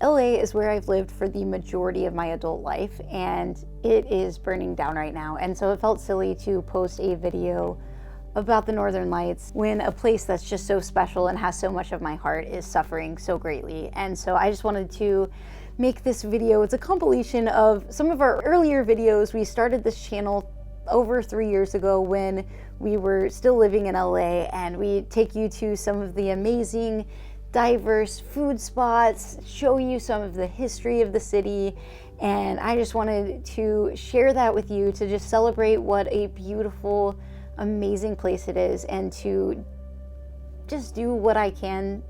LA is where I've lived for the majority of my adult life, and it is burning down right now. And so it felt silly to post a video about the Northern Lights when a place that's just so special and has so much of my heart is suffering so greatly. And so I just wanted to make this video. It's a compilation of some of our earlier videos. We started this channel over 3 years ago when we were still living in LA, and we take you to some of the amazing diverse food spots, show you some of the history of the city, and I just wanted to share that with you to just celebrate what a beautiful, amazing place it is, and to just do what I can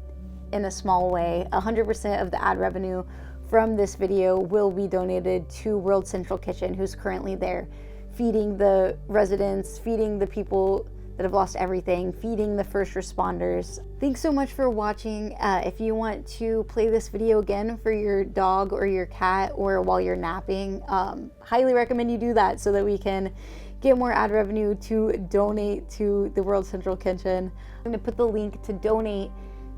in a small way. 100% of the ad revenue from this video will be donated to World Central Kitchen, who's currently there feeding the residents, feeding the people that have lost everything, feeding the first responders. Thanks so much for watching. If you want to play this video again for your dog or your cat or while you're napping, highly recommend you do that so that we can get more ad revenue to donate to the World Central Kitchen. I'm gonna put the link to donate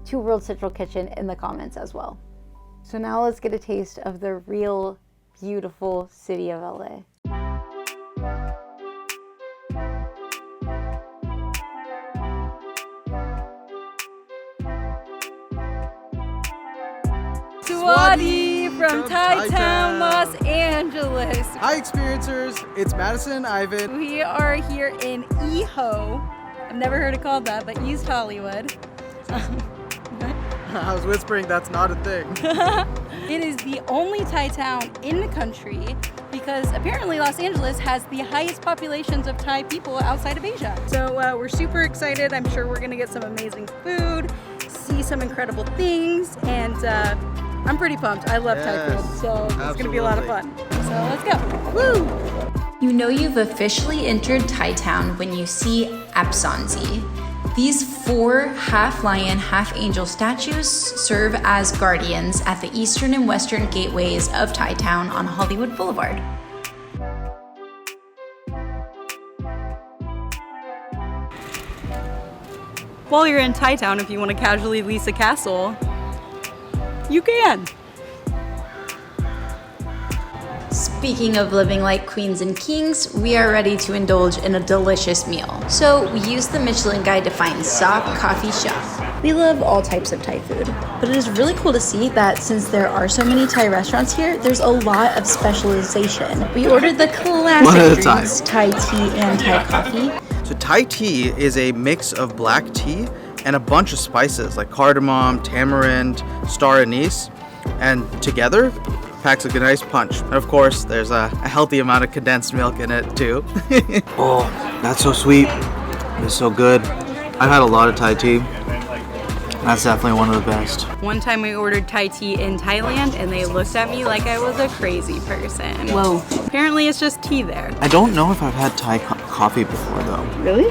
to World Central Kitchen in the comments as well. So now let's get a taste of the real beautiful city of LA. Swati from Thai Town, Los Angeles. Hi experiencers, it's Madison, Ivan. We are here in EHO. I've never heard it called that, but East Hollywood. I was whispering that's not a thing. It is the only Thai town in the country because apparently Los Angeles has the highest populations of Thai people outside of Asia. So we're super excited. I'm sure we're gonna get some amazing food, see some incredible things, and I'm pretty pumped. I love Thai food, so it's gonna be a lot of fun. So let's go. Woo! You know you've officially entered Thai Town when you see Apsonzi. These 4 half-lion, half-angel statues serve as guardians at the eastern and western gateways of Thai Town on Hollywood Boulevard. While you're in Thai Town, if you want to casually lease a castle, you can. Speaking of living like queens and kings, we are ready to indulge in a delicious meal. So we used the Michelin Guide to find Sop Coffee Shop. We love all types of Thai food, but it is really cool to see that since there are so many Thai restaurants here, there's a lot of specialization. We ordered the classic drinks, Thai tea and Thai coffee. So Thai tea is a mix of black tea and a bunch of spices like cardamom, tamarind, star anise, and together packs a nice punch. And of course, there's a healthy amount of condensed milk in it too. Oh, that's so sweet. It's so good. I've had a lot of Thai tea. That's definitely one of the best. One time I ordered Thai tea in Thailand and they looked at me like I was a crazy person. Whoa. Apparently it's just tea there. I don't know if I've had Thai coffee before though. Really?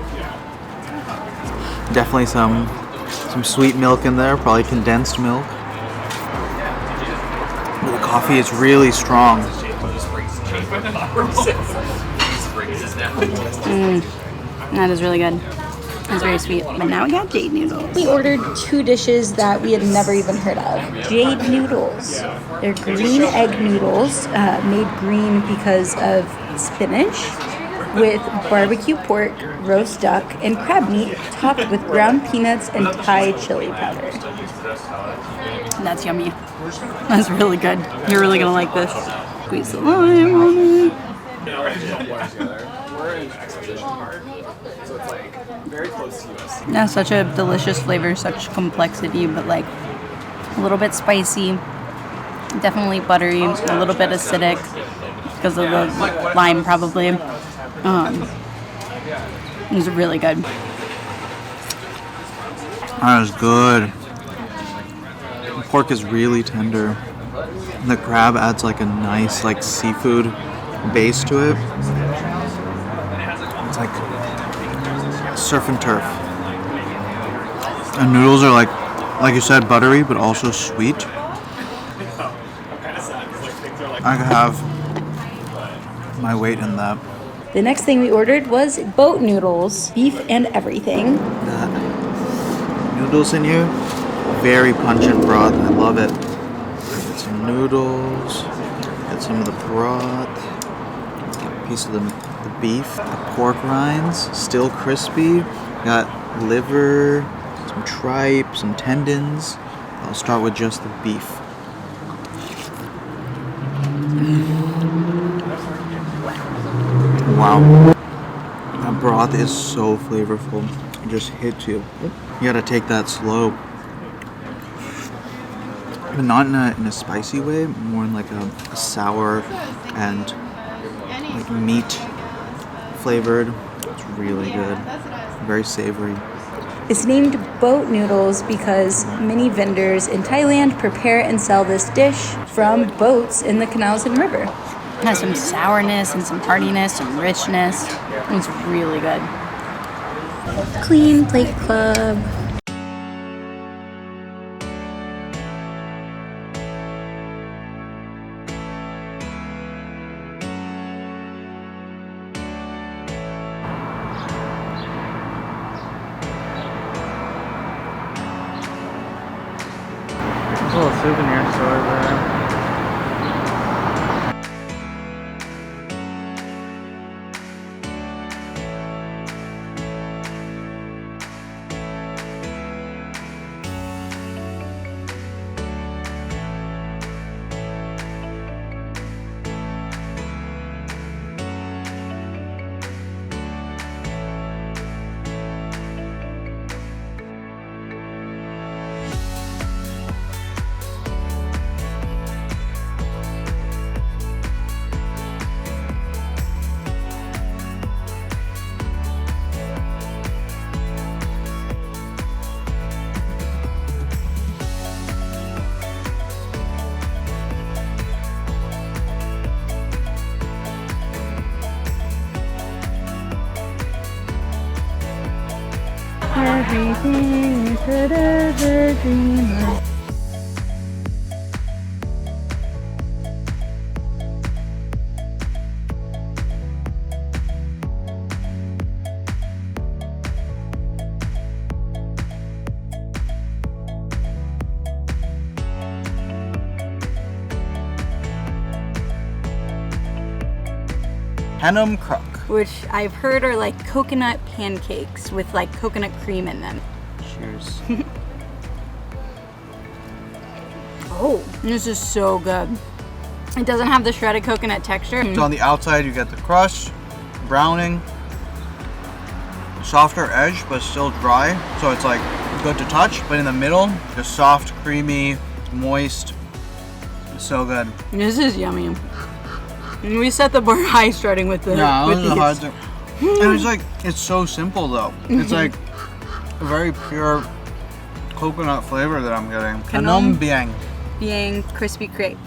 Definitely some sweet milk in there, probably condensed milk. The coffee is really strong. That is really good. It's very sweet. But now we got jade noodles. We ordered 2 dishes that we had never even heard of. Jade noodles. They're green egg noodles, made green because of spinach, with barbecue pork, roast duck, and crab meat, topped with ground peanuts and Thai chili powder. That's yummy. That's really good. You're really gonna like this. Squeeze the lime on it. That's such a delicious flavor, such complexity, but like a little bit spicy, definitely buttery, a little bit acidic because of the lime probably. It's really good. That is good. The pork is really tender. And the crab adds like a nice like seafood base to it. It's like surf and turf. And noodles are like you said, buttery but also sweet. I could have my weight in that. The next thing we ordered was boat noodles, beef and everything. Noodles in here, very pungent broth. I love it. Get some noodles. Get some of the broth. Get a piece of the beef. The pork rinds, still crispy. Got liver, some tripe, some tendons. I'll start with just the beef. Wow. That broth is so flavorful. It just hits you. You gotta take that slow. But not in a spicy way, more in like a sour and like meat flavored. It's really good. Very savory. It's named boat noodles because many vendors in Thailand prepare and sell this dish from boats in the canals and river. It has some sourness and some heartiness, some richness. It's really good. Clean Plate Club. There's a little souvenir store there. Everything you could ever dream of. Hanum Kruk. Which I've heard are like coconut pancakes with like coconut cream in them. Cheers. Oh, this is so good. It doesn't have the shredded coconut texture. So on the outside you get the crust, browning, softer edge but still dry. So it's like good to touch, but in the middle, just soft, creamy, moist. It's so good. This is yummy. We set the bar high starting with the Yeah, with it was hard to. And it's like, it's so simple though. It's like a very pure coconut flavor that I'm getting. Hanum Biang. being crispy crepe.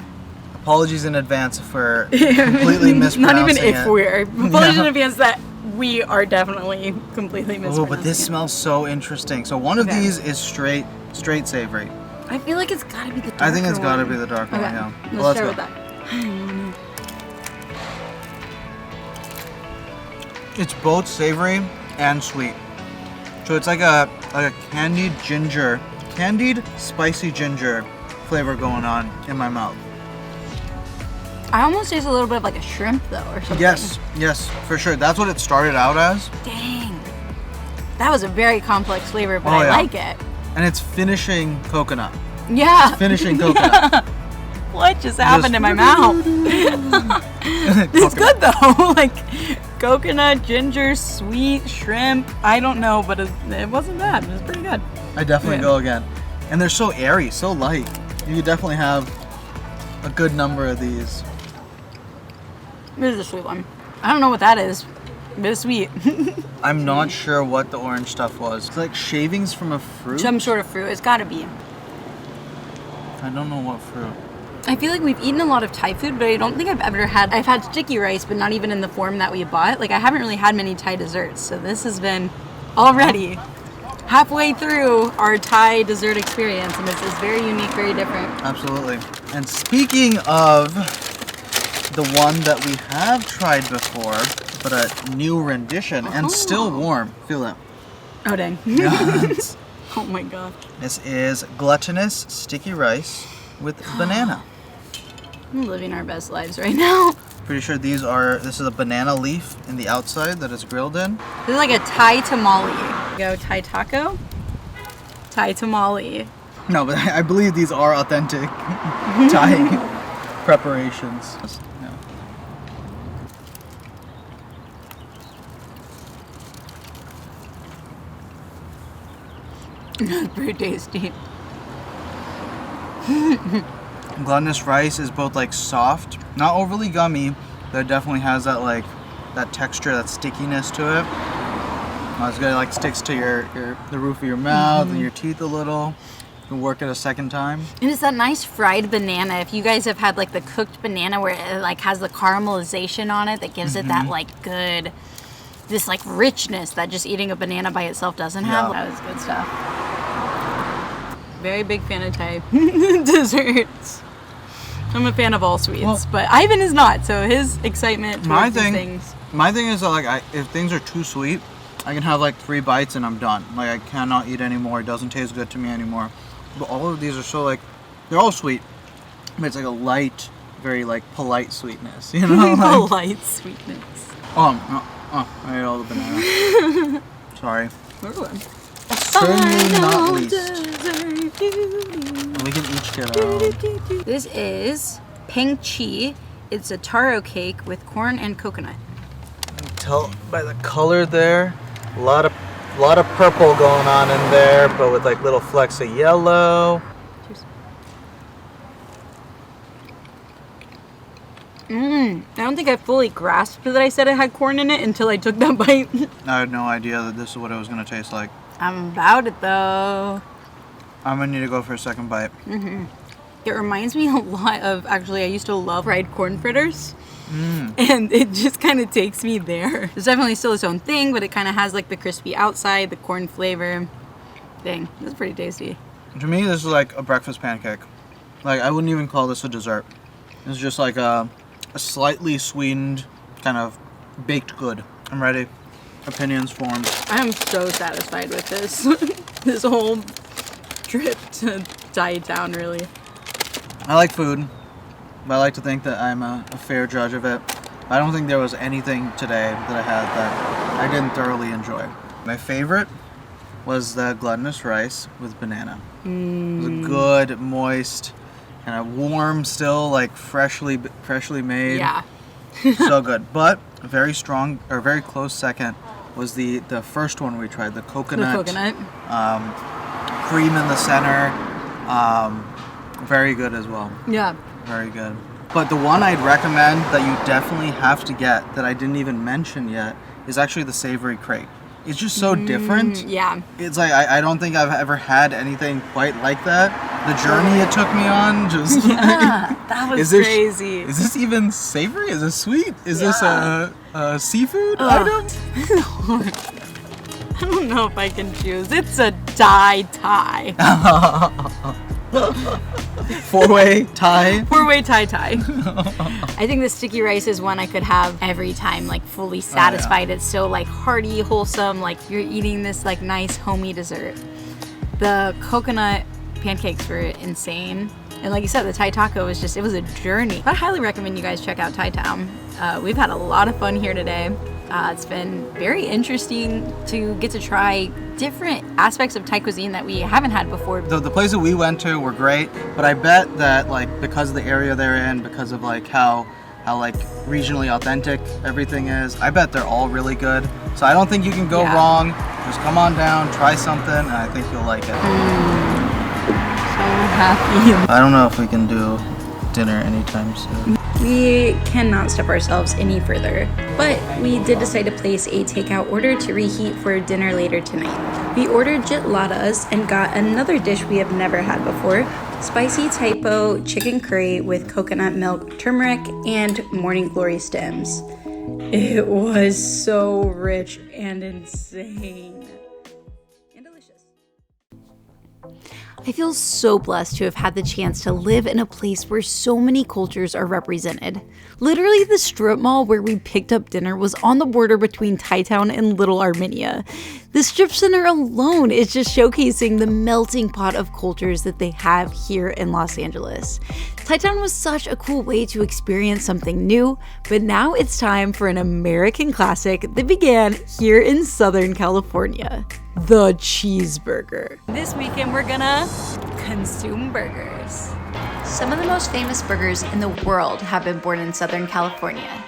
Apologies in advance for completely mispronouncing Not even if it. we're. Apologies in advance that we are definitely completely mispronouncing Oh, but this it. smells so interesting. So one of these is straight savory. I feel like it's gotta be the darker I think it's gotta one. be the dark one, Okay, yeah. let's Well, start with go. that. It's both savory and sweet. So it's like a candied spicy ginger flavor going on in my mouth. I almost taste a little bit of like a shrimp though, or something. Yes, for sure. That's what it started out as. Dang. That was a very complex flavor, but Oh, I yeah. like it. And it's finishing coconut. Yeah. Finishing coconut. What just happened in my mouth? It's good though. Like coconut, ginger, sweet, shrimp. I don't know, but it wasn't bad. It was pretty good. I definitely Yeah. go again. And they're so airy, so light. You could definitely have a good number of these. This is a sweet one. I don't know what that is, but it's sweet. I'm not sure what the orange stuff was. It's like shavings from a fruit. Some sort of fruit. It's gotta be. I don't know what fruit. I feel like we've eaten a lot of Thai food, but I don't think I've had sticky rice, but not even in the form that we bought. Like I haven't really had many Thai desserts, so this has been already halfway through our Thai dessert experience, and this is very unique, very different. Absolutely. And speaking of the one that we have tried before, but a new rendition and still warm. Feel that. Oh dang. Yes. Oh my god. This is gluttonous sticky rice with banana. We're living our best lives right now. Pretty sure this is a banana leaf in the outside that it's grilled in. This is like a Thai tamale. Go Thai taco, Thai tamale. No, but I believe these are authentic Thai preparations. That's pretty tasty. Glutinous rice is both like soft, not overly gummy, but it definitely has that like that texture, that stickiness to it. It's good. It like sticks to the roof of your mouth and your teeth a little. You can work it a second time. And it's that nice fried banana. If you guys have had like the cooked banana where it like has the caramelization on it that gives it that like good, this like richness that just eating a banana by itself doesn't have. That was good stuff. Very big fan of Thai desserts. I'm a fan of all sweets, but Ivan is not, so his excitement towards these things. My thing is that like if things are too sweet, I can have like 3 bites and I'm done. Like I cannot eat anymore. It doesn't taste good to me anymore. But all of these are so like, they're all sweet, but it's like a light, very like polite sweetness, you know? Like, Polite sweetness. I ate all the banana. Sorry. Ooh. Certainly not least. We can each get a... This is peng chi. It's a taro cake with corn and coconut. Tell by the color there, a lot of purple going on in there, but with like little flecks of yellow. Cheers. I don't think I fully grasped that I said it had corn in it until I took that bite. I had no idea that this is what it was gonna taste like. I'm about it though. I'm gonna need to go for a second bite. It reminds me a lot of, actually, I used to love fried corn fritters. And it just kind of takes me there. It's definitely still its own thing, but it kind of has like the crispy outside, the corn flavor. Dang, that's pretty tasty. To me, this is like a breakfast pancake. Like, I wouldn't even call this a dessert. It's just like a slightly sweetened kind of baked good. I'm ready. Opinions formed. I am so satisfied with this. This whole trip to Thai town, really. I like food, but I like to think that I'm a fair judge of it. I don't think there was anything today that I had that I didn't thoroughly enjoy. My favorite was the glutinous rice with banana. It was a good, moist, kind of warm still, like freshly made. Yeah. So good. But a very strong, or very close second was the first one we tried, the coconut. The coconut. Cream in the center. Very good as well. Yeah. Very good. But the one I'd recommend that you definitely have to get that I didn't even mention yet is actually the savory crepe. It's just so different. Yeah. It's like, I don't think I've ever had anything quite like that. The journey it took me on, just That was crazy. Is this even savory? Is this sweet? Is this a seafood item? I don't know if I can choose. It's a Thai. Four-way Thai. Four-way Thai. I think the sticky rice is one I could have every time, like fully satisfied. It's so like hearty, wholesome, like you're eating this like nice homey dessert. The coconut pancakes were insane. And like you said, the Thai taco was just, it was a journey. I highly recommend you guys check out Thai Town. We've had a lot of fun here today. It's been very interesting to get to try different aspects of Thai cuisine that we haven't had before. The places we went to were great, but I bet that like because of the area they're in, because of like how like regionally authentic everything is, I bet they're all really good. So I don't think you can go wrong. Just come on down, try something, and I think you'll like it. So happy. I don't know if we can do dinner anytime soon. We cannot step ourselves any further, but we did decide to place a takeout order to reheat for dinner later tonight. We ordered jitladas and got another dish we have never had before, spicy typo chicken curry with coconut milk, turmeric, and morning glory stems. It was so rich and insane. And delicious. I feel so blessed to have had the chance to live in a place where so many cultures are represented. Literally, the strip mall where we picked up dinner was on the border between Thai Town and Little Armenia. The strip center alone is just showcasing the melting pot of cultures that they have here in Los Angeles. Thai Town was such a cool way to experience something new, but now it's time for an American classic that began here in Southern California. The cheeseburger. This weekend we're gonna consume burgers. Some of the most famous burgers in the world have been born in Southern California.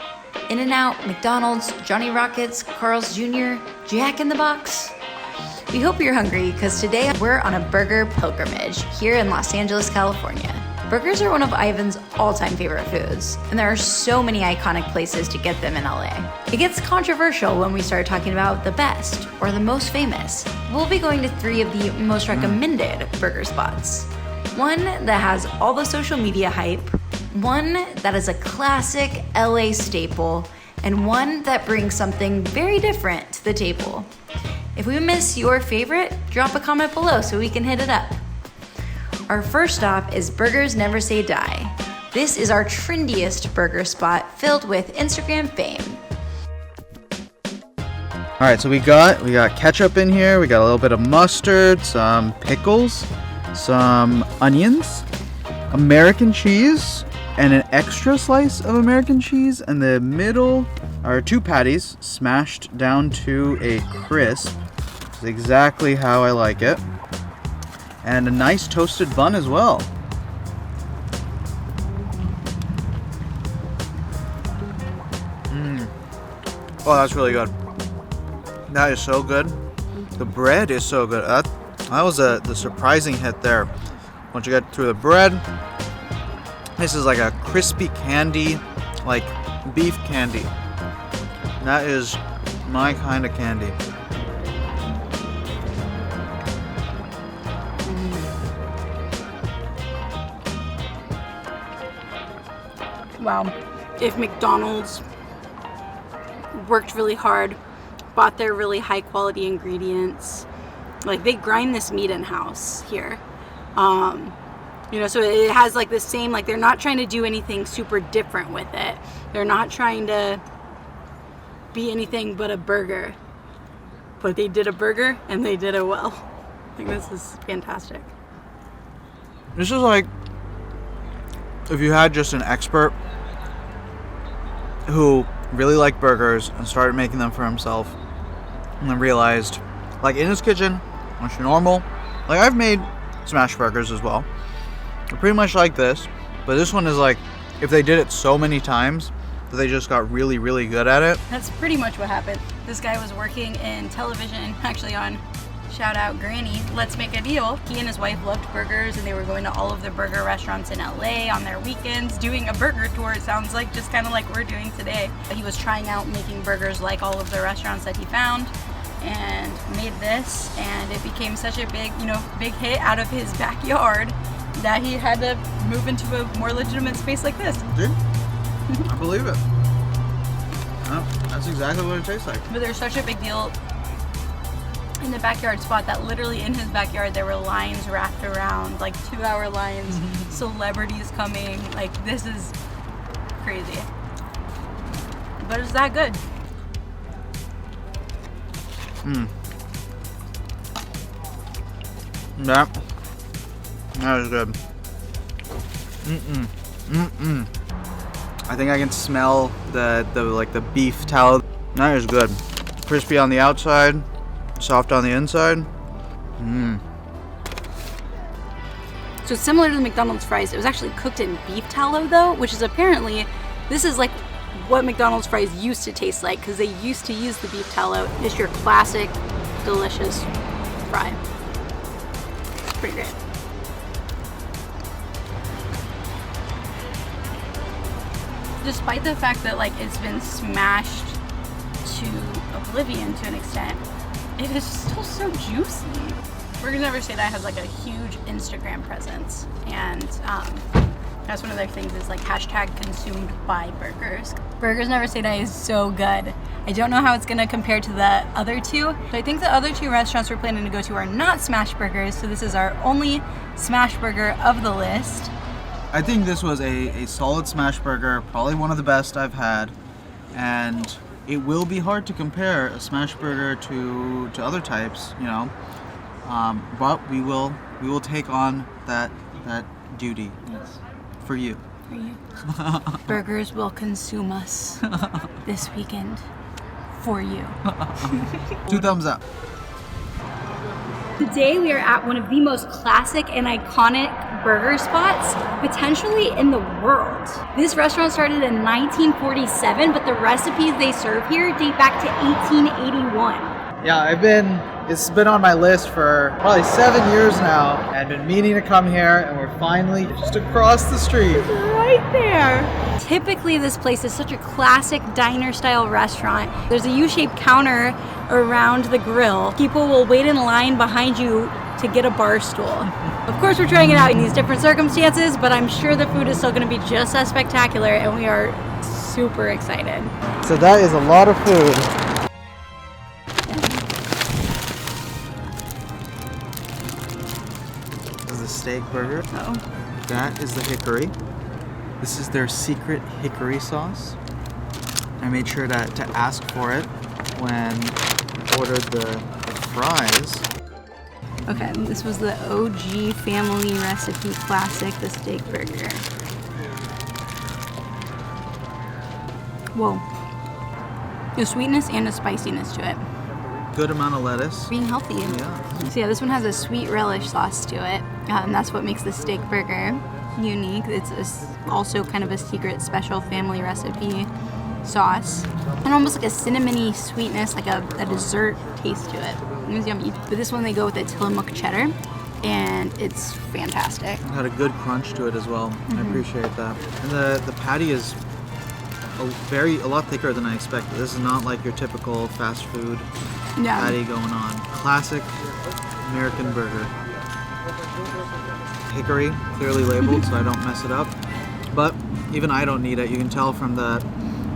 In-N-Out, McDonald's, Johnny Rockets, Carl's Jr., Jack in the Box. We hope you're hungry because today we're on a burger pilgrimage here in Los Angeles, California. Burgers are one of Ivan's all-time favorite foods, and there are so many iconic places to get them in LA. It gets controversial when we start talking about the best or the most famous. We'll be going to 3 of the most recommended burger spots. One that has all the social media hype, one that is a classic LA staple, and one that brings something very different to the table. If we miss your favorite, drop a comment below so we can hit it up. Our first stop is Burgers Never Say Die. This is our trendiest burger spot filled with Instagram fame. All right, so we got ketchup in here. We got a little bit of mustard, some pickles, some onions, American cheese, and an extra slice of American cheese. And the middle are 2 patties smashed down to a crisp. It's exactly how I like it. And a nice toasted bun as well. Oh, that's really good. That is so good. The bread is so good. That was the surprising hit there. Once you get through the bread, this is like a crispy candy, like beef candy. That is my kind of candy. Wow. If McDonald's worked really hard, bought their really high quality ingredients, like they grind this meat in-house here. So it has like the same, like they're not trying to do anything super different with it. They're not trying to be anything but a burger. But they did a burger and they did it well. I think this is fantastic. This is like if you had just an expert who really liked burgers and started making them for himself and then realized, like in his kitchen, which is normal, like I've made smash burgers as well. They're pretty much like this, but this one is like if they did it so many times that they just got really, really good at it. That's pretty much what happened. This guy was working in television, actually on shout out Granny, Let's Make a Deal. He and his wife loved burgers and they were going to all of the burger restaurants in LA on their weekends, doing a burger tour, it sounds like, just kind of like we're doing today. He was trying out making burgers like all of the restaurants that he found and made this, and it became such a big, big hit out of his backyard that he had to move into a more legitimate space like this. Dude, I believe it. Oh, that's exactly what it tastes like. But there's such a big deal in the backyard spot that literally in his backyard there were lines wrapped around, like 2-hour lines, celebrities coming, like this is crazy. But it's that good. That is good. I think I can smell the beef tallow. That is good. Crispy on the outside, soft on the inside. So it's similar to the McDonald's fries. It was actually cooked in beef tallow though, which is apparently, this is like what McDonald's fries used to taste like because they used to use the beef tallow. It's your classic, delicious fry. It's pretty great. Despite the fact that like it's been smashed to oblivion to an extent, it is still so juicy. Burgers Never Say Die has like a huge Instagram presence, and That's one of their things is like hashtag consumed by burgers. Burgers Never Say Die is so good. I don't know how it's gonna compare to the other two. But I think the other two restaurants we're planning to go to are not smash burgers, so this is our only smash burger of the list. I think this was a solid smash burger, probably one of the best I've had, and it will be hard to compare a smash burger to other types, you know. But we will take on that duty for you. For you. Burgers will consume us this weekend for you. 2 thumbs up. Today we are at one of the most classic and iconic burger spots potentially in the world. This restaurant started in 1947, but the recipes they serve here date back to 1881. Yeah, it's been on my list for probably 7 years now, and been meaning to come here, and we're finally just across the street. Right there. Typically this place is such a classic diner style restaurant. There's a U-shaped counter around the grill. People will wait in line behind you to get a bar stool. Of course we're trying it out in these different circumstances, but I'm sure the food is still gonna be just as spectacular, and we are super excited. So that is a lot of food. This is a steak burger. Oh. That is the hickory. This is their secret hickory sauce. I made sure to ask for it when I ordered the fries. Okay, this was the OG family recipe classic, the steak burger. Whoa. A sweetness and a spiciness to it. Good amount of lettuce. Being healthy. Yeah. So yeah, this one has a sweet relish sauce to it. And that's what makes the steak burger unique. It's also kind of a secret special family recipe sauce. And almost like a cinnamony sweetness, like a dessert taste to it. It was yummy. But this one they go with a Tillamook cheddar, and it's fantastic. It had a good crunch to it as well. I appreciate that. And the patty is a lot thicker than I expected. This is not like your typical fast food patty going on. Classic American burger. Hickory, clearly labeled so I don't mess it up. But even I don't need it. You can tell from the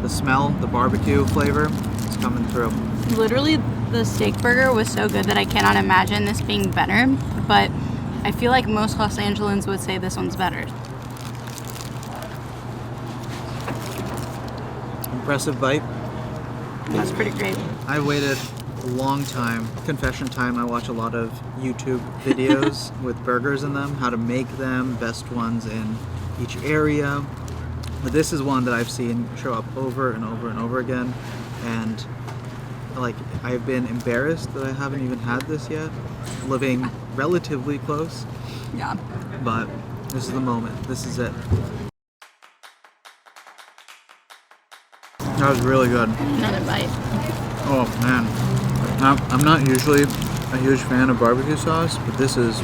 smell, the barbecue flavor, it's coming through. Literally, the steak burger was so good that I cannot imagine this being better, but I feel like most Los Angeles would say this one's better. Impressive bite. That's pretty great. I waited a long time. Confession time, I watch a lot of YouTube videos with burgers in them, how to make them, best ones in each area. But this is one that I've seen show up over and over and over again, and like I've been embarrassed that I haven't even had this yet, living relatively close. Yeah. But this is the moment. This is it. That was really good. Another bite. Oh man, I'm not usually a huge fan of barbecue sauce, but this is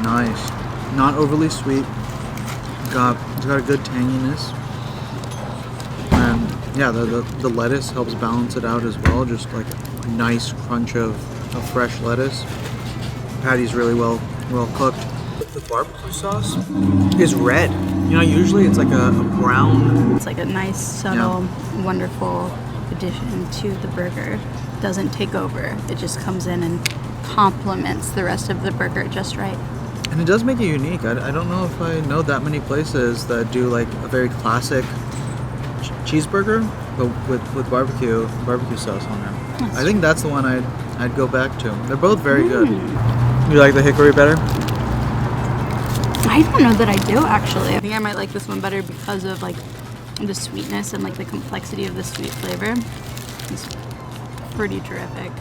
nice. Not overly sweet. It's got a good tanginess, and yeah, the lettuce helps balance it out as well. Just like a nice crunch of fresh lettuce. Patty's really well cooked. The barbecue sauce is red. You know, usually it's like a brown. It's like a nice, subtle, wonderful addition to the burger. Doesn't take over. It just comes in and complements the rest of the burger just right. And it does make it unique. I don't know if I know that many places that do like a very classic cheeseburger, but with barbecue sauce on there. I think that's the one I'd go back to. They're both very good. You like the hickory better? I don't know that I do, actually. I think I might like this one better because of like the sweetness and like the complexity of the sweet flavor. It's pretty terrific.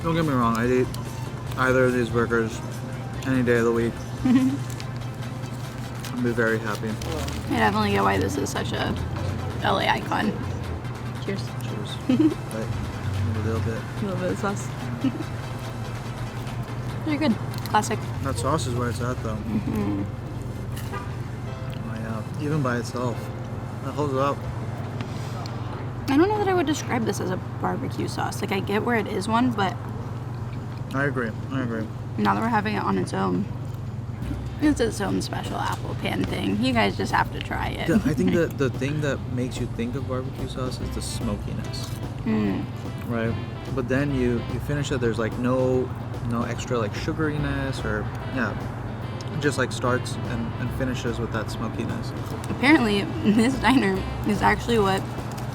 Don't get me wrong, I'd eat either of these burgers any day of the week. I'd be very happy. I definitely get why this is such a LA icon. Cheers. Cheers. Right. A little bit of sauce. Pretty good. Classic. That sauce is where it's at though. Oh yeah, even by itself, that holds up. I don't know that I would describe this as a barbecue sauce. Like, I get where it is one, but I agree. Now that we're having it on its own, it's its own special apple pan thing. You guys just have to try it. I think the thing that makes you think of barbecue sauce is the smokiness. Right? But then you finish it, there's like no extra like sugariness or it just like starts and finishes with that smokiness. Apparently, this diner is actually what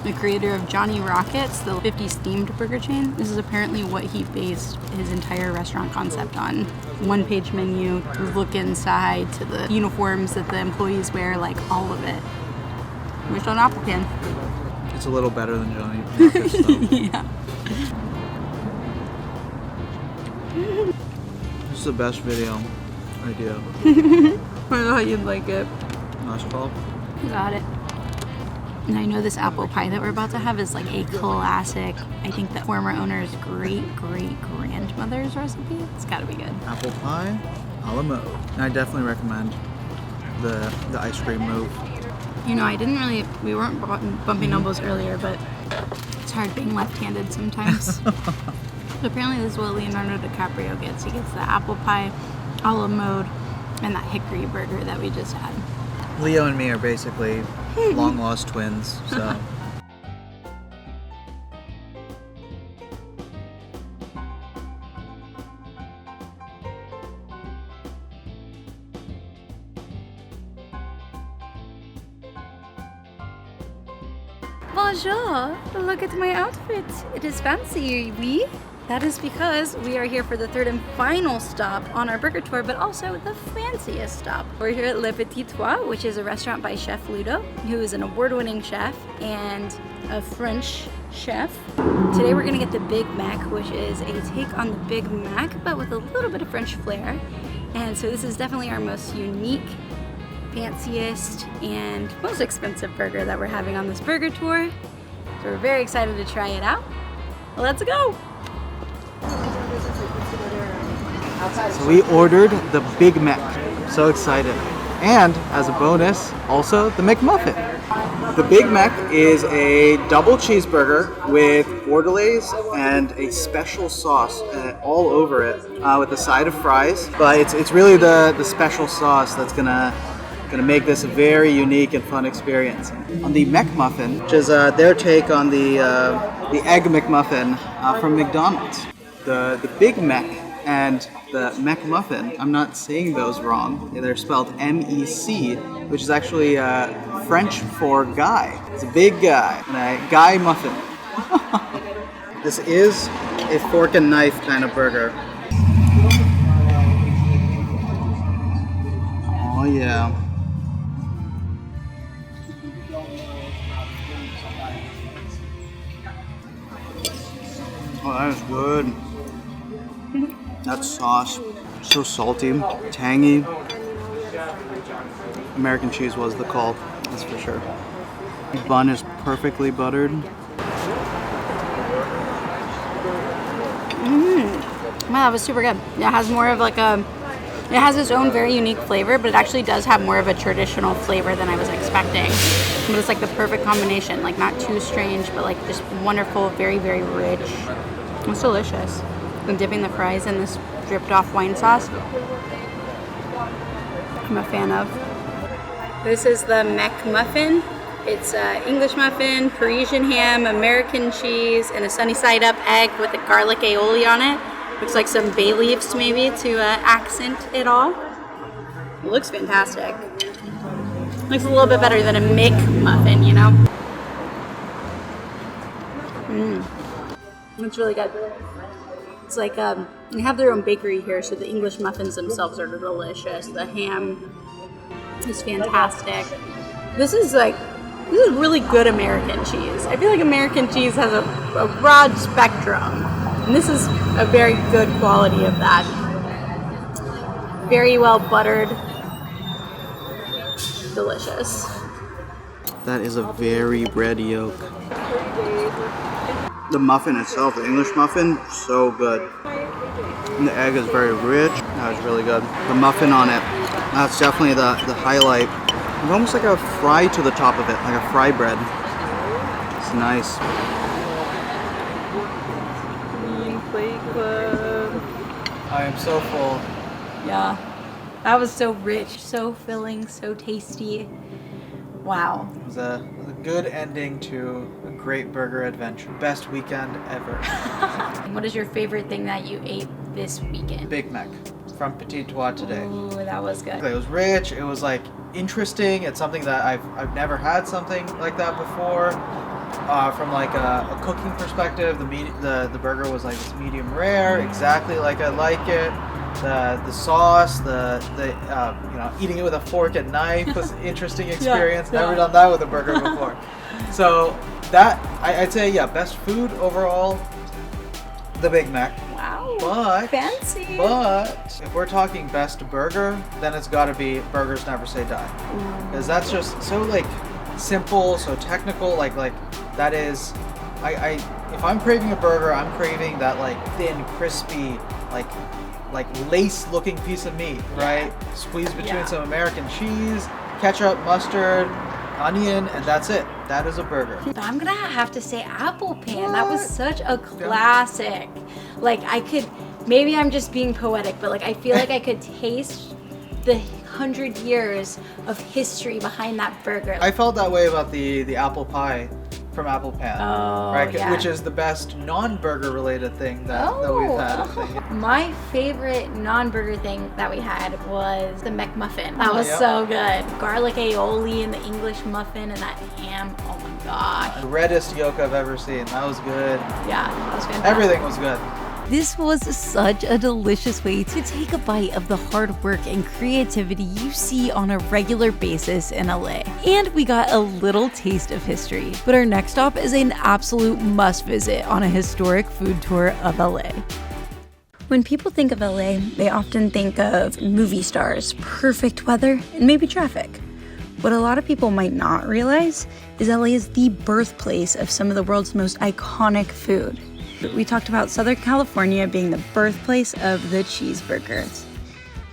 the creator of Johnny Rockets, the 50s themed burger chain, this is apparently what he based his entire restaurant concept on. One-page menu, look inside, to the uniforms that the employees wear, like all of it. Wish on apple pan. It's a little better than Johnny Rockets though. Yeah. This is the best video idea. I thought you'd like it. Nice call. Got it. And I know this apple pie that we're about to have is like a classic, I think the former owner's great-great-grandmother's recipe. It's gotta be good. Apple pie a la mode. And I definitely recommend the ice cream move. You know, we weren't bumping elbows earlier, but it's hard being left-handed sometimes. So apparently this is what Leonardo DiCaprio gets. He gets the apple pie a la mode and that Hickory Burger that we just had. Leo and me are basically long lost twins, so. Bonjour! Look at my outfit. It is fancy, oui? That is because we are here for the third and final stop on our burger tour, but also the fanciest stop. We're here at Le Petit Trois, which is a restaurant by Chef Ludo, who is an award-winning chef and a French chef. Today we're gonna get the Big Mec, which is a take on the Big Mac, but with a little bit of French flair. And so this is definitely our most unique, fanciest, and most expensive burger that we're having on this burger tour. So we're very excited to try it out. Let's go! So we ordered the Big Mec. So excited. And as a bonus, also the McMuffin. The Big Mec is a double cheeseburger with bordelaise and a special sauce all over it with a side of fries. But it's really the special sauce that's gonna make this a very unique and fun experience. On the McMuffin, which is their take on the Egg Mec Muffin from McDonald's. The Big Mec and the Mec Muffin, I'm not saying those wrong. They're spelled M-E-C, which is actually French for guy. It's a big guy, and a guy muffin. This is a fork and knife kind of burger. Oh yeah. Oh, that is good. That sauce, so salty, tangy. American cheese was the call, that's for sure. The bun is perfectly buttered. Wow, that was super good. It has more of like it has its own very unique flavor, but it actually does have more of a traditional flavor than I was expecting. But it's like the perfect combination, like not too strange, but like just wonderful, very, very rich. It's delicious. And dipping the fries in this dripped off wine sauce, I'm a fan of. This is the Mec Muffin. It's English muffin, Parisian ham, American cheese, and a sunny side up egg with a garlic aioli on it. Looks like some bay leaves maybe to accent it all. It looks fantastic. Looks a little bit better than a Mec Muffin, you know? It's really good. It's like they have their own bakery here, so the English muffins themselves are delicious. The ham is fantastic. This is really good American cheese. I feel like American cheese has a broad spectrum, and this is a very good quality of that. Very well buttered, delicious. That is a very red yolk. The muffin itself, the English muffin, so good. And the egg is very rich. That was really good. The muffin on it, that's definitely the highlight. It's almost like a fry to the top of it, like a fry bread. It's nice. I am so full. Yeah, that was so rich, so filling, so tasty. Wow. It was a good ending to a great burger adventure. Best weekend ever. What is your favorite thing that you ate this weekend? Big Mec from Petit Trois today. Ooh, that was good. It was rich. It was like interesting. It's something that I've never had something like that before. From like a cooking perspective, the burger was like this medium rare, exactly like I like it. The sauce, eating it with a fork and knife was an interesting experience. Never done that with a burger before. So that I'd say best food overall, the Big Mac. Wow. But fancy. But if we're talking best burger, then it's got to be Burgers Never Say Die, because that's just so like simple, so technical. Like that is, if I'm craving a burger, I'm craving that like thin, crispy, like lace-looking piece of meat, right? Squeezed between some American cheese, ketchup, mustard, onion, and that's it. That is a burger. I'm gonna have to say apple pan. That was such a classic. Like maybe I'm just being poetic, but like I feel like I could taste the 100 years of history behind that burger. I felt that way about the apple pie from Apple Pan, right? Which is the best non-burger related thing that we've had. I think. My favorite non-burger thing that we had was the Mec Muffin. That was so good. Garlic aioli and the English muffin and that ham. Oh my gosh. The reddest yolk I've ever seen. That was good. Yeah, that was fantastic. Everything was good. This was such a delicious way to take a bite of the hard work and creativity you see on a regular basis in LA. And we got a little taste of history. But our next stop is an absolute must visit on a historic food tour of LA. When people think of LA, they often think of movie stars, perfect weather, and maybe traffic. What a lot of people might not realize is LA is the birthplace of some of the world's most iconic food. We talked about Southern California being the birthplace of the cheeseburgers.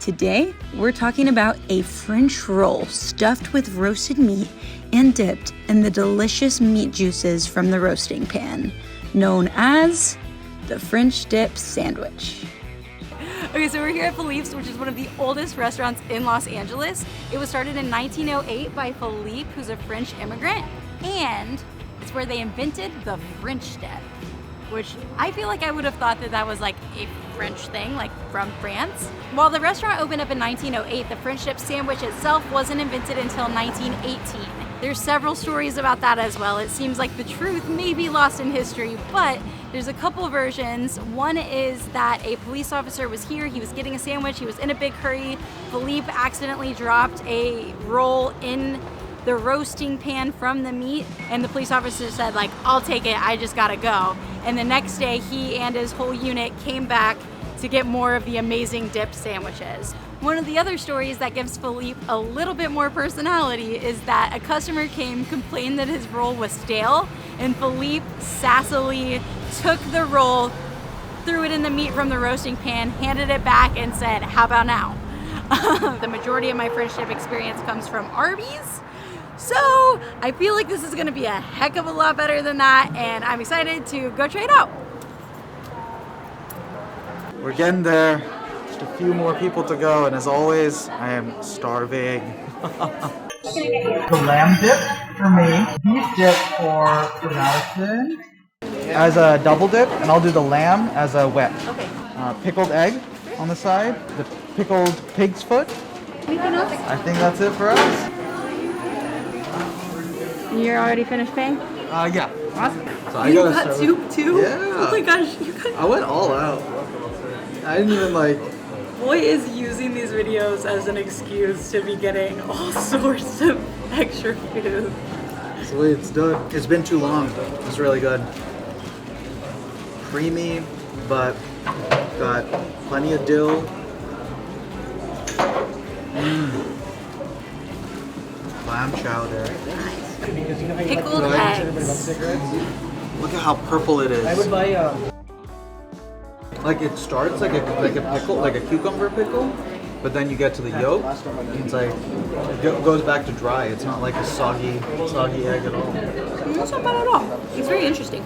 Today, we're talking about a French roll stuffed with roasted meat and dipped in the delicious meat juices from the roasting pan, known as the French dip sandwich. Okay, so we're here at Philippe's, which is one of the oldest restaurants in Los Angeles. It was started in 1908 by Philippe, who's a French immigrant, and it's where they invented the French dip, which I feel like I would have thought that was like a French thing, like from France. While the restaurant opened up in 1908, the French dip sandwich itself wasn't invented until 1918. There's several stories about that as well. It seems like the truth may be lost in history, but there's a couple versions. One is that a police officer was here, he was getting a sandwich, he was in a big hurry. Philippe accidentally dropped a roll in the roasting pan from the meat, and the police officer said like, I'll take it, I just gotta go. And the next day he and his whole unit came back to get more of the amazing dip sandwiches. One of the other stories that gives Philippe a little bit more personality is that a customer came, complained that his roll was stale, and Philippe sassily took the roll, threw it in the meat from the roasting pan, handed it back, and said, how about now? The majority of my French dip experience comes from Arby's. So I feel like this is gonna be a heck of a lot better than that, and I'm excited to go try it out. We're getting there. Just a few more people to go, and as always, I am starving. The lamb dip for me, beef dip for Madison as a double dip, and I'll do the lamb as a wet. Okay. Pickled egg on the side, the pickled pig's foot. Anything else? I think that's it for us. You're already finished paying? Yeah. Awesome. So You got soup too? Yeah. Oh my gosh, I went all out. I didn't even like. Boy is using these videos as an excuse to be getting all sorts of extra food. That's the way it's done. It's been too long. It's really good. Creamy, but got plenty of dill. Clam chowder. Pickled eggs. Look at how purple it is. I would buy like it starts like a pickle, like a cucumber pickle, but then you get to the yolk, it's like it goes back to dry. It's not like a soggy egg at all. That's not bad at all. It's very interesting.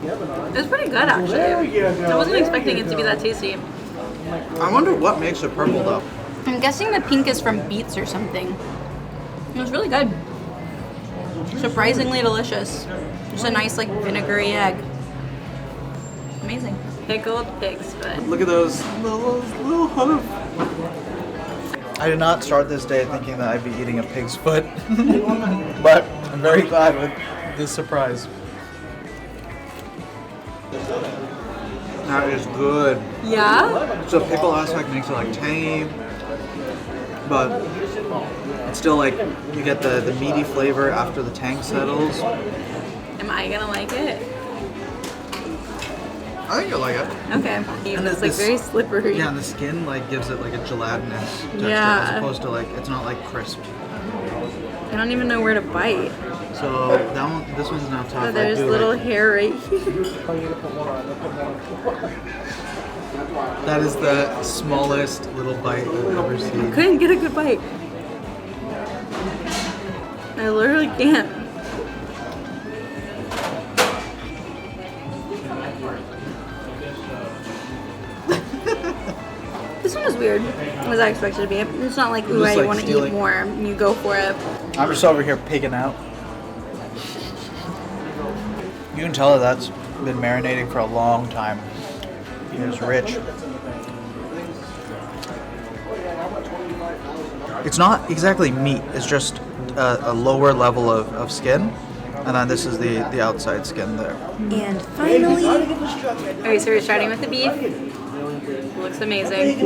It's pretty good actually. I wasn't expecting it to be that tasty. I wonder what makes it purple though. I'm guessing the pink is from beets or something. It was really good. Surprisingly delicious. Just a nice like vinegary egg. Amazing. Pickled pig's foot. Look at those little hoof. I did not start this day thinking that I'd be eating a pig's foot, but I'm very glad with this surprise. That is good. Yeah? So pickle aspect makes it like tangy, but it's still like you get the meaty flavor after the tang settles. Am I gonna like it? I think you'll like it. Okay. And It's like very slippery. Yeah, and the skin like gives it like a gelatinous texture Yeah. as opposed to like it's not like crisp. I don't even know where to bite. So that one, this one's now tough. Oh, there's little hair right here. That is the smallest little bite I've ever seen. Couldn't get a good bite. I literally can't. This one is weird, as I expected it to be. It's not like, ooh, Just, I like, want to eat stealing. more. You go for it. I'm just over here pigging out. You can tell that that's been marinating for a long time. It's rich. It's not exactly meat. It's just a lower level of skin. And then this is the outside skin there. And finally... Okay, so we're starting with the beef. Looks amazing.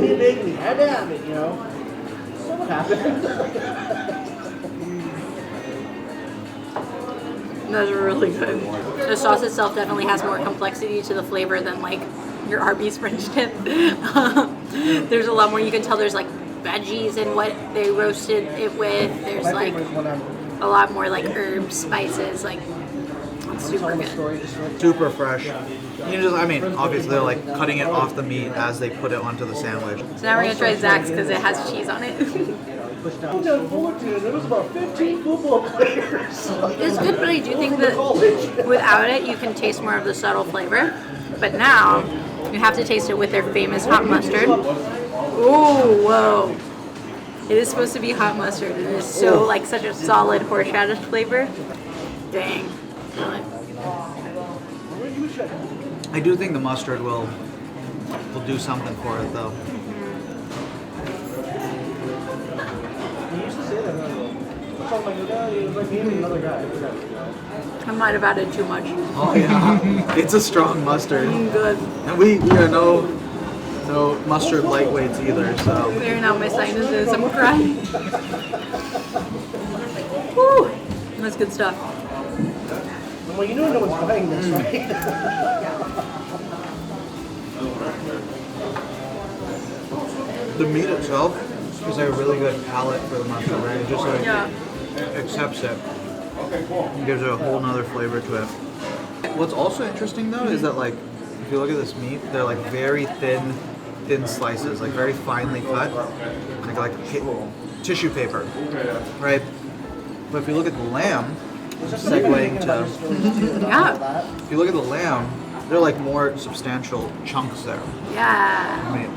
That's really good. The sauce itself definitely has more complexity to the flavor than like your Arby's French dip. There's a lot more. You can tell there's like veggies in what they roasted it with. There's like a lot more like herbs, spices. Like it's super good. Super fresh. You can just, I mean, obviously they're like cutting it off the meat as they put it onto the sandwich. So now we're gonna try Zach's because it has cheese on it. There was about 15 football players. It's good, but I do think that without it, you can taste more of the subtle flavor. But now, you have to taste it with their famous hot mustard. Ooh, whoa. It is supposed to be hot mustard. It is so, like, such a solid horseradish flavor. Dang. I do think the mustard will do something for it though. I might have added too much. Oh yeah, it's a strong mustard. Good. And we are no mustard lightweights either, so. Clearing out my sinuses. I'm crying. Woo! That's good stuff. Well, you know no one's buying this, right? The meat itself is a really good palate for the mustard, right? It just like accepts it. And gives it a whole nother flavor to it. What's also interesting though is that like if you look at this meat, they're like very thin slices, like very finely cut, like tissue paper, right? But if you look at the lamb, segueing to if you look at the lamb, they're like more substantial chunks there. Yeah. I mean,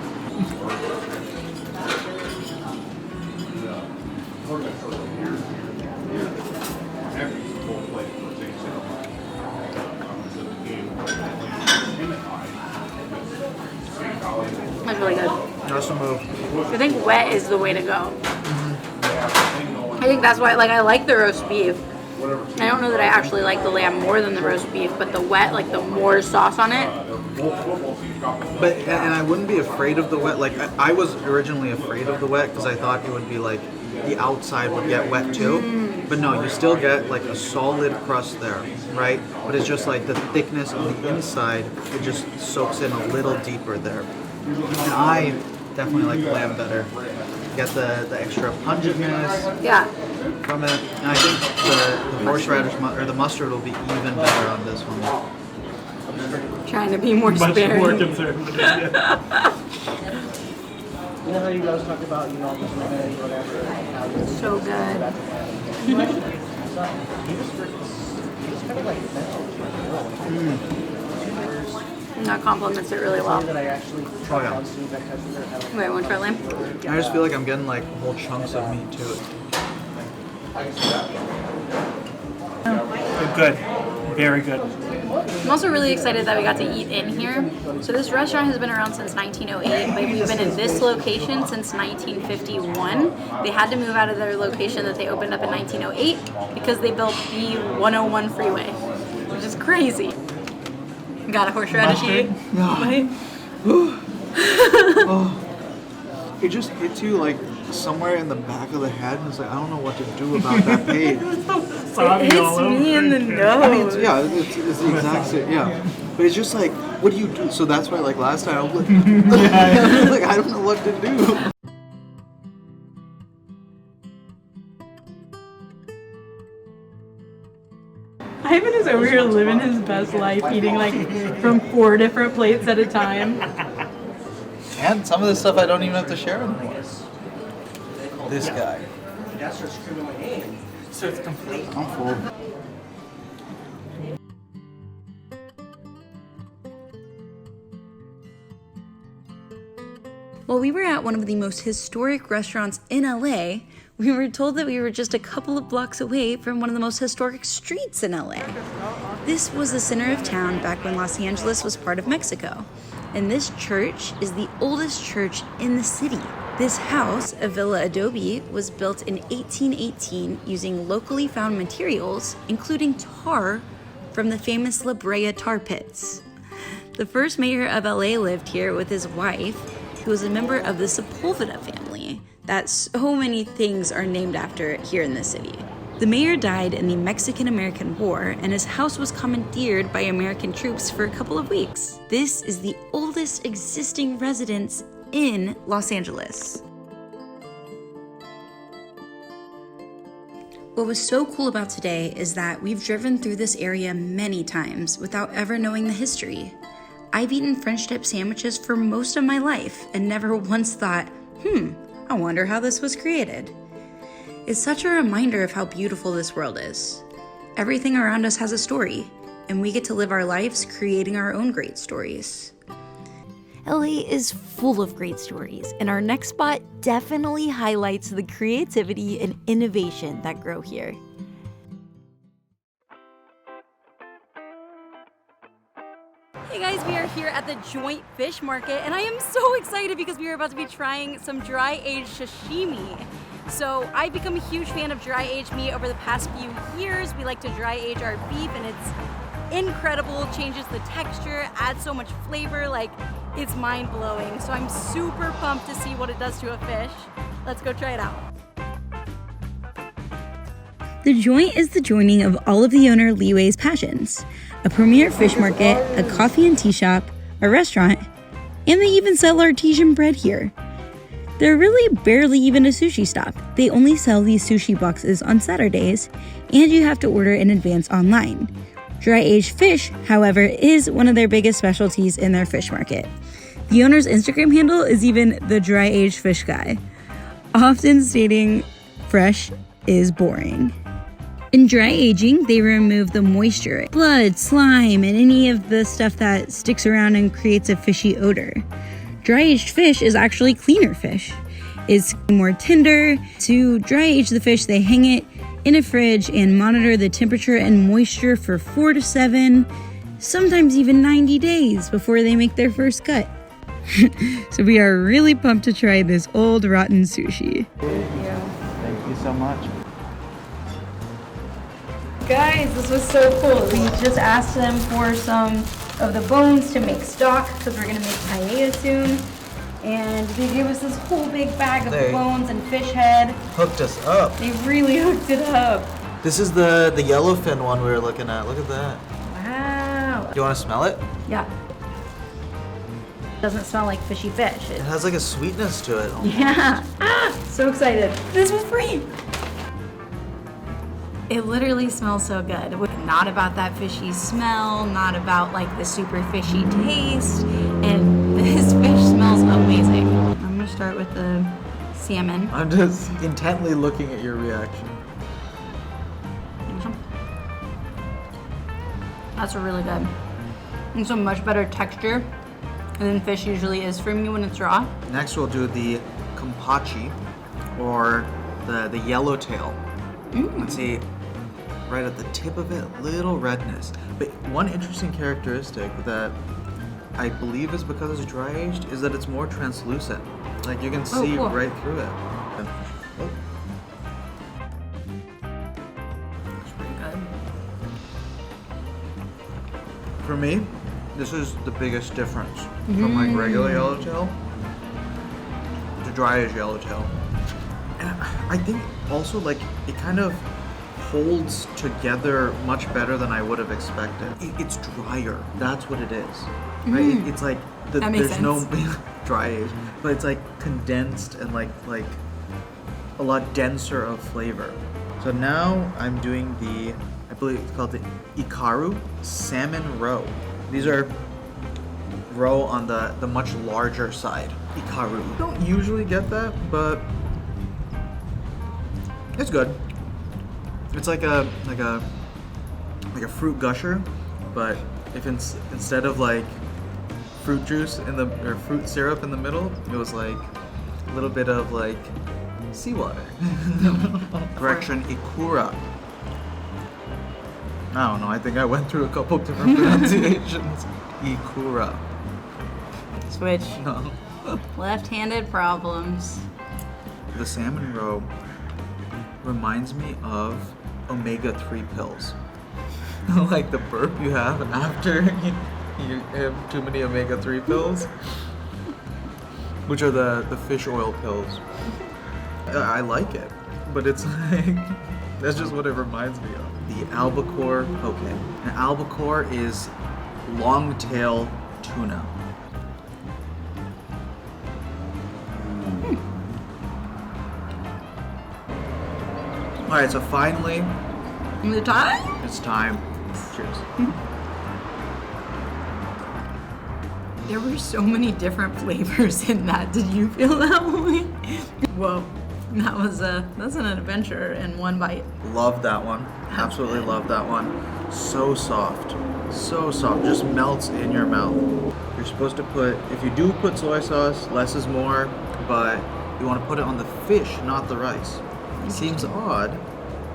That's really good. that's a move. I think wet is the way to go. I think that's why, like, I like the roast beef. I don't know that I actually like the lamb more than the roast beef, but the wet, like, the more sauce on it. But and I wouldn't be afraid of the wet. Like I was originally afraid of the wet because I thought it would be like the outside would get wet too. But no, you still get like a solid crust there, right? But it's just like the thickness of the inside, it just soaks in a little deeper there. And I definitely like lamb better. Get the extra pungentness Yeah. from it. And I think the horseradish or the mustard will be even better on this one. Trying to be more Much sparing. more conservative. You know how you guys talk about, just maybe whatever. So good. And that complements it really well. That I actually Oh, yeah. Wait, want to try lamb? I just feel like I'm getting like whole chunks of meat too. Good. Very good. I'm also really excited that we got to eat in here. So this restaurant has been around since 1908, but we've been in this location since 1951. They had to move out of their location that they opened up in 1908 because they built the 101 freeway, which is crazy. Got a horseradish. Yeah. It just hits you like somewhere in the back of the head, and it's like I don't know what to do about that pain. It hits me in the nose. I mean, it's the exact same. Yeah, but it's just like, what do you do? So that's why, like last time, I was like, like I don't know what to do. Ivan is over here living his best life, eating like from 4 different plates at a time. And some of this stuff I don't even have to share anymore. This guy. So it's complete. I'm full. While we were at one of the most historic restaurants in LA, we were told that we were just a couple of blocks away from one of the most historic streets in LA. This was the center of town back when Los Angeles was part of Mexico. And this church is the oldest church in the city. This house, a villa adobe, was built in 1818 using locally found materials, including tar from the famous La Brea tar pits. The first mayor of LA lived here with his wife, who was a member of the Sepulveda family, that so many things are named after here in the city. The mayor died in the Mexican-American War, and his house was commandeered by American troops for a couple of weeks. This is the oldest existing residence in Los Angeles. What was so cool about today is that we've driven through this area many times without ever knowing the history. I've eaten French dip sandwiches for most of my life and never once thought, I wonder how this was created. It's such a reminder of how beautiful this world is. Everything around us has a story, and we get to live our lives creating our own great stories. LA is full of great stories, and our next spot definitely highlights the creativity and innovation that grow here. Hey guys, we are here at the Joint Fish Market, and I am so excited because we are about to be trying some dry-aged sashimi. So I've become a huge fan of dry-aged meat over the past few years. We like to dry-age our beef, and it's incredible, changes the texture, adds so much flavor, like it's mind-blowing. So I'm super pumped to see what it does to a fish. Let's go try it out. The Joint is the joining of all of the owner Liwei's passions. A premier fish market, a coffee and tea shop, a restaurant, and they even sell artesian bread here. They're really barely even a sushi stop. They only sell these sushi boxes on Saturdays, and you have to order in advance online. Dry-aged fish, however, is one of their biggest specialties in their fish market. The owner's Instagram handle is even the dry-aged fish guy, often stating fresh is boring. In dry aging, they remove the moisture, blood, slime, and any of the stuff that sticks around and creates a fishy odor. Dry-aged fish is actually cleaner fish. It's more tender. To dry age the fish, they hang it in a fridge and monitor the temperature and moisture for 4 to 7, sometimes even 90 days before they make their first cut. So we are really pumped to try this old rotten sushi. Thank you so much. Guys, this was so cool. We just asked them for some of the bones to make stock because we're gonna make paella soon. And they gave us this whole big bag of bones and fish head. Hooked us up. They really hooked it up. This is the yellowfin one we were looking at. Look at that. Wow. Do you want to smell it? Yeah. Doesn't smell like fishy fish. It has like a sweetness to it. Yeah. So excited. This was free. It literally smells so good. Not about that fishy smell, not about like the super fishy taste, and this fish smells amazing. I'm gonna start with the salmon. I'm just intently looking at your reaction. That's really good. It's a much better texture than fish usually is for me when it's raw. Next we'll do the kampachi, or the yellowtail. Let's see, right at the tip of it, little redness. But one interesting characteristic that I believe is because it's dry aged is that it's more translucent. Like you can see cool. right through it. It's pretty good. For me, this is the biggest difference from like regular yellowtail to dry aged yellowtail. And I think also like it kind of holds together much better than I would have expected. It's drier. That's what it is. Right? It's like That makes there's sense. no dry age, but it's like condensed and like a lot denser of flavor. So now I'm doing the, I believe it's called the Ikaru salmon roe. These are roe on the much larger side. Ikaru. You don't usually get that, but it's good. It's like a fruit gusher, but if instead of like fruit juice or fruit syrup in the middle, it was like a little bit of like seawater. Correction, ikura. I don't know, I think I went through a couple different pronunciations. Ikura. Switch. No. Left-handed problems. The salmon roe reminds me of omega-3 pills. Like the burp you have after you have too many omega-3 pills, which are the fish oil pills. I like it, but it's like, that's just what it reminds me of. The albacore poke. An albacore is long-tail tuna. All right, so finally, The time? it's time. Cheers. There were so many different flavors in that. Did you feel that way? Whoa, that's an adventure in one bite. Love that one. Absolutely love that one. So soft. So soft. Just melts in your mouth. You're supposed to put, if you do put soy sauce, less is more, but you want to put it on the fish, not the rice. It seems odd,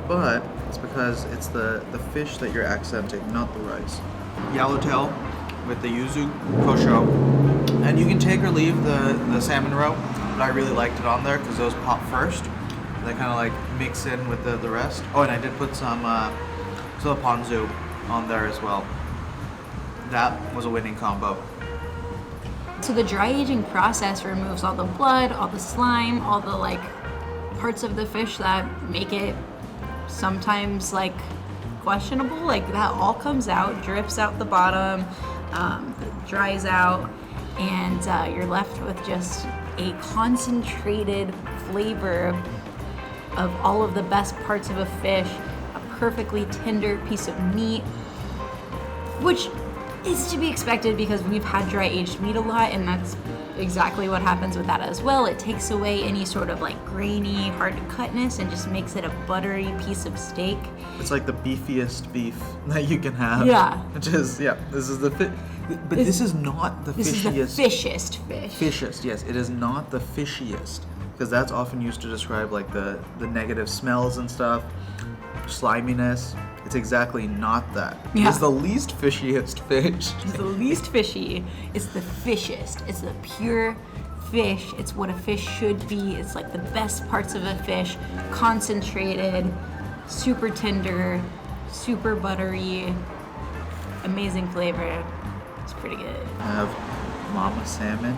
but it's because it's the fish that you're accenting, not the rice. Yellowtail with the yuzu kosho. And you can take or leave the salmon roe, but I really liked it on there because those pop first. They kind of like mix in with the rest. Oh, and I did put some ponzu on there as well. That was a winning combo. So the dry aging process removes all the blood, all the slime, all the like parts of the fish that make it sometimes like questionable. Like that all comes out, drips out the bottom, dries out, and you're left with just a concentrated flavor of all of the best parts of a fish, a perfectly tender piece of meat, which is to be expected because we've had dry aged meat a lot, and that's exactly what happens with that as well. It takes away any sort of like grainy, hard to cutness and just makes it a buttery piece of steak. It's like the beefiest beef that you can have. Yeah. Which is, yeah, this is the but this is not the This fishiest. is the fishest fish. Fishiest, yes. It is not the fishiest. Because that's often used to describe like the negative smells and stuff, sliminess. It's exactly not that. Yeah. It's the least fishiest fish. It's the least fishy. It's the fishest. It's the pure fish. It's what a fish should be. It's like the best parts of a fish, concentrated, super tender, super buttery, amazing flavor. It's pretty good. I have mama salmon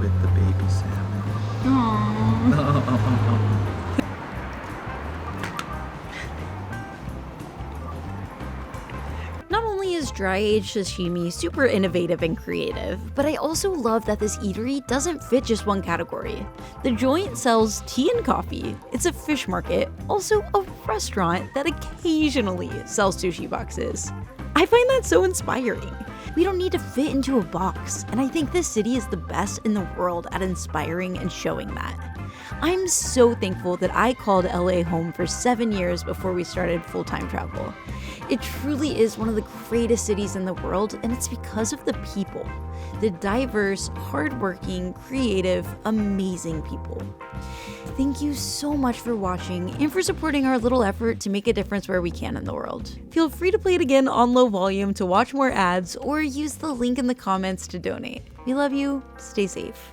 with the baby salmon. Not only is dry-aged sashimi super innovative and creative, but I also love that this eatery doesn't fit just one category. The joint sells tea and coffee, it's a fish market, also a restaurant that occasionally sells sushi boxes. I find that so inspiring. We don't need to fit into a box, and I think this city is the best in the world at inspiring and showing that. I'm so thankful that I called LA home for 7 years before we started full-time travel. It truly is one of the greatest cities in the world, and it's because of the people. The diverse, hardworking, creative, amazing people. Thank you so much for watching and for supporting our little effort to make a difference where we can in the world. Feel free to play it again on low volume to watch more ads or use the link in the comments to donate. We love you. Stay safe.